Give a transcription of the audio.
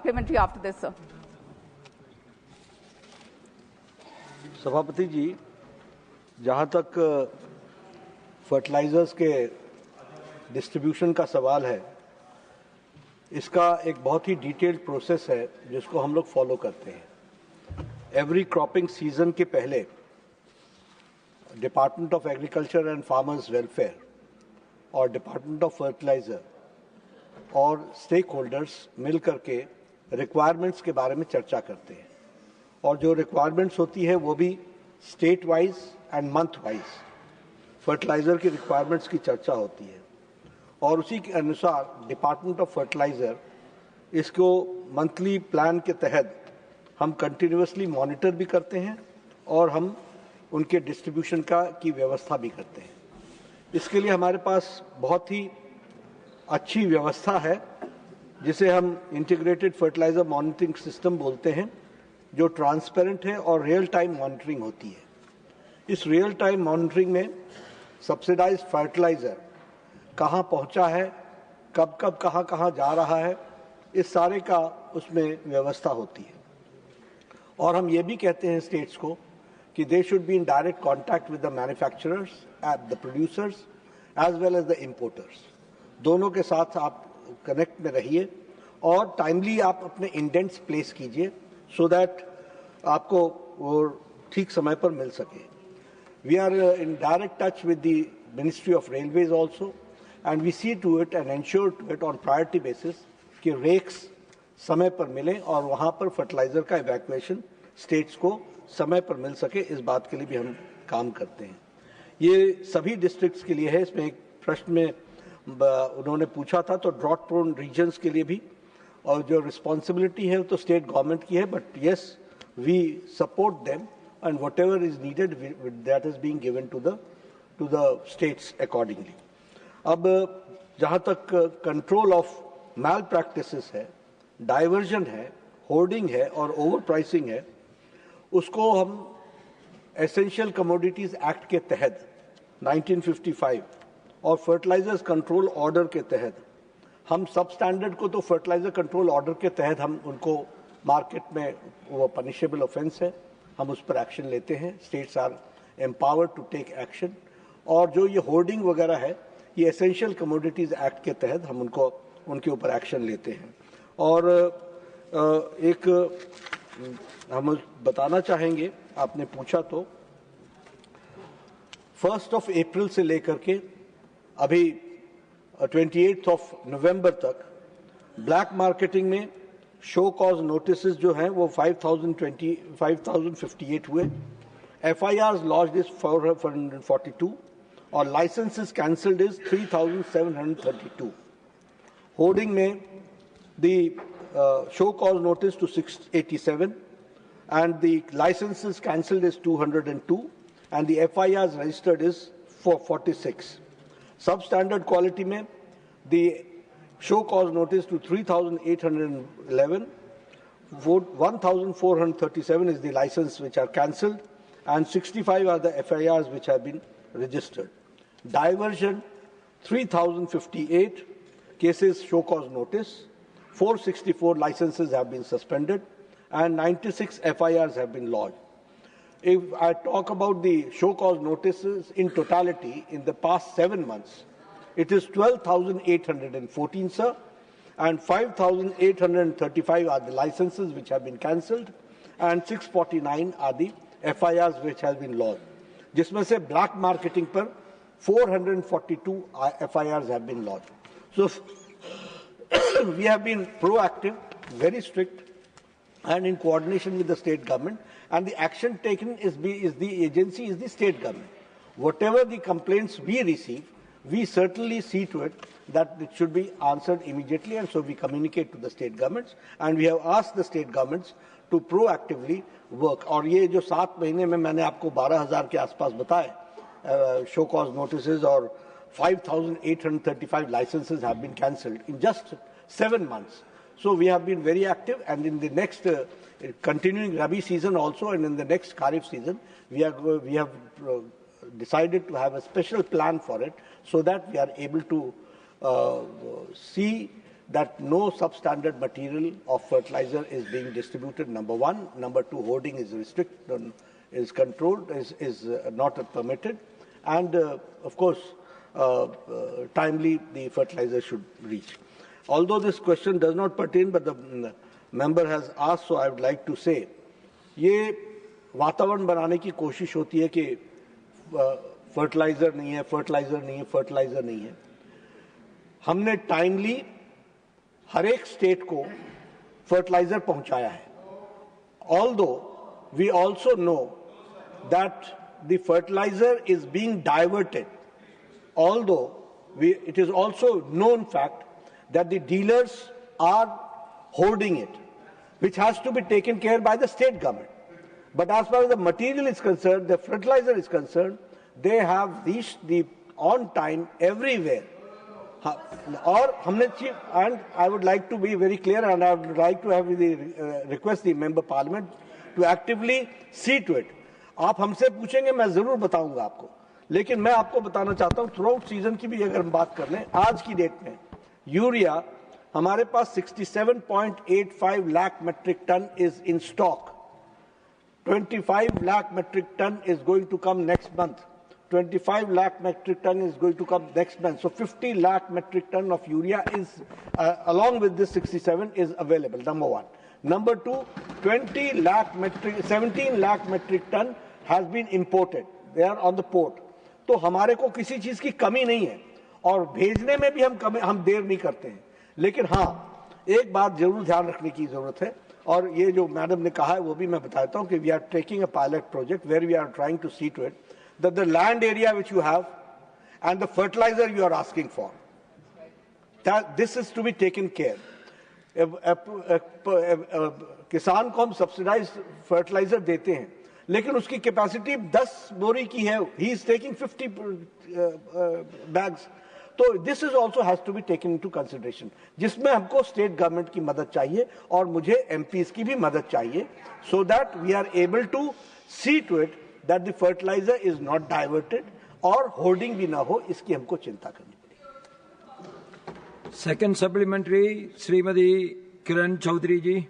supplementary after this, sir. सभापति जी, जहां तक फर्टिलाइजर्स के डिस्ट्रीब्यूशन का सवाल है, इसका एक बहुत ही डिटेल्ड प्रोसेस है जिसको हम लोग फॉलो करते हैं। एवरी क्रॉपिंग सीजन के पहले department of agriculture and farmers welfare और डिपार्टमेंट ऑफ फर्टिलाइजर और स्टेक होल्डर्स मिल करके रिक्वायरमेंट्स के बारे में चर्चा करते हैं, और जो रिक्वायरमेंट्स होती है वो भी state wise and month wise fertilizer की रिक्वायरमेंट्स की चर्चा होती है, और उसी के अनुसार डिपार्टमेंट ऑफ फर्टिलाइजर इसको मंथली प्लान के तहत हम कंटिन्यूअसली मॉनिटर भी करते हैं और हम उनके डिस्ट्रीब्यूशन की व्यवस्था भी करते हैं। इसके लिए हमारे पास बहुत ही अच्छी व्यवस्था है जिसे हम इंटीग्रेटेड फर्टिलाइजर मॉनिटरिंग सिस्टम बोलते हैं, जो ट्रांसपेरेंट है और रियल टाइम मॉनिटरिंग होती है। इस रियल टाइम मॉनिटरिंग में सब्सिडाइज्ड फर्टिलाइजर कहाँ पहुँचा है, कब कब कहाँ कहाँ जा रहा है, इस सारे का उसमें व्यवस्था होती है। और हम ये भी कहते हैं स्टेट्स को कि they should be in direct contact with the manufacturers, the producers as well as the importers. दोनों के साथ आप कनेक्ट में रहिए और टाइमली आप अपने इंडेंट्स प्लेस कीजिए सो दैट आपको वो ठीक समय पर मिल सके। We are in direct touch with the ministry of railways also, and we see to it and ensure to it on priority basis कि रेक्स समय पर मिले और वहाँ पर फर्टिलाइजर का इवैक्यूएशन स्टेट्स को समय पर मिल सके। इस बात के लिए भी हम काम करते हैं। ये सभी डिस्ट्रिक्ट्स के लिए है। इसमें एक प्रश्न में उन्होंने पूछा था, तो ड्रॉट प्रोन रीजन्स के लिए भी, और जो रिस्पॉन्सिबिलिटी है तो स्टेट गवर्नमेंट की है, but yes we support them and whatever is needed that is being given to the states accordingly. अब जहाँ तक कंट्रोल ऑफ मैल प्रैक्टिसेस है, डाइवर्जन है, होर्डिंग है और ओवर प्राइसिंग है, उसको हम एसेंशियल कमोडिटीज एक्ट के तहत 1955 और फर्टिलाइजर्स कंट्रोल ऑर्डर के तहत हम सब स्टैंडर्ड को, तो फर्टिलाइजर कंट्रोल ऑर्डर के तहत हम उनको मार्केट में, वो पनिशेबल ऑफेंस है, हम उस पर एक्शन लेते हैं। States are empowered to take action. और जो ये होर्डिंग वगैरह है, ये एसेंशियल कमोडिटीज एक्ट के तहत हम उनके ऊपर एक्शन लेते हैं। और एक हम बताना चाहेंगे, आपने पूछा तो 1 अप्रैल से लेकर के अभी 28 नवंबर तक ब्लैक मार्केटिंग में शो कॉज नोटिस जो हैं वो 5058 हुए, FIRs लॉन्च्ड इज 442 और लाइसेंसेस कैंसल्ड इज 3732। होर्डिंग में the show cause notice to 687 and the licenses cancelled is 202 and the FIRs registered is 446. Substandard quality में the show cause notice to 3811, 1437 is the license which are cancelled and 65 are the FIRs which have been registered. Diversion 3058 cases show cause notice, 464 licenses have been suspended and 96 FIRs have been lodged. If I talk about the show cause notices in totality in the past 7 months, it is 12,814, sir, and 5,835 are the licenses which have been cancelled and 649 are the FIRs which have been lodged. जिसमें से black marketing पर 442 FIRs have been lodged. So we have been proactive, very strict, and in coordination with the state government, and the action taken is the state government. Whatever the complaints we receive, we certainly see to it that it should be answered immediately, and so we communicate to the state governments, and we have asked the state governments to proactively work. और ये जो 7 महीने में मैंने आपको 12,000 के आसपास बताए शो कॉज नोटिसेज और 5,835 licenses have been cancelled in just 7 months. So we have been very active, and in the next continuing Rabi season also, and in the next Kharif season, we have decided to have a special plan for it, so that we are able to see that no substandard material of fertilizer is being distributed, number one. Number two, hoarding is restricted, is controlled, is not permitted. And of course, timely the fertilizer should reach. Although this question does not pertain, but the member has asked, so I would like to say, ये वातावरण बनाने की कोशिश होती है कि fertiliser नहीं है, फर्टिलाइजर नहीं है, फर्टिलाइजर नहीं है. हमने टाइमली हर एक स्टेट को फर्टिलाइजर पहुंचाया है. Although we also know that the fertilizer is being diverted, although it is also known fact that the dealers are hoarding it, which has to be taken care by the state government. But as far as the material is concerned, the fertilizer is concerned, they have reached the on time everywhere. Or and I would like to be very clear, and I would like to have request the member parliament to actively see to it. आप हमसे पूछेंगे, मैं जरूर बताऊंगा आपको, लेकिन मैं आपको बताना चाहता हूं थ्रू आउट सीजन की भी अगर हम बात कर लें, आज की डेट में यूरिया हमारे पास 67.85 lakh metric tonne is in stock. 25 lakh metric ton is going to come next month. 25 lakh metric ton is going to come next month. So 50 lakh metric ton of urea is, along with this 67, is available, number one. Number two, 17 lakh metric ton has been imported. They are on the port. तो हमारे को किसी चीज की कमी नहीं है और भेजने में भी हम देर नहीं करते हैं. लेकिन हाँ, एक बात जरूर ध्यान रखने की जरूरत है, और ये जो मैडम ने कहा है वो भी मैं बताता हूं कि we are taking a pilot project where we are trying to see to it that the land area which you have and the fertilizer you are asking for, this is to be taken care. किसान को हम subsidise fertiliser देते हैं, लेकिन उसकी capacity 10 बोरी की है, ही इज टेकिंग 50 बैग्स. तो this is also has to be taken into consideration, जिसमें हमको स्टेट गवर्नमेंट की मदद चाहिए और मुझे एमपीज की भी मदद चाहिए, so that we are able to see to it that the fertilizer is not diverted और होर्डिंग भी ना हो. इसकी हमको चिंता करनी पड़ेगी. सेकंड सप्लीमेंट्री, श्रीमती किरण चौधरी जी.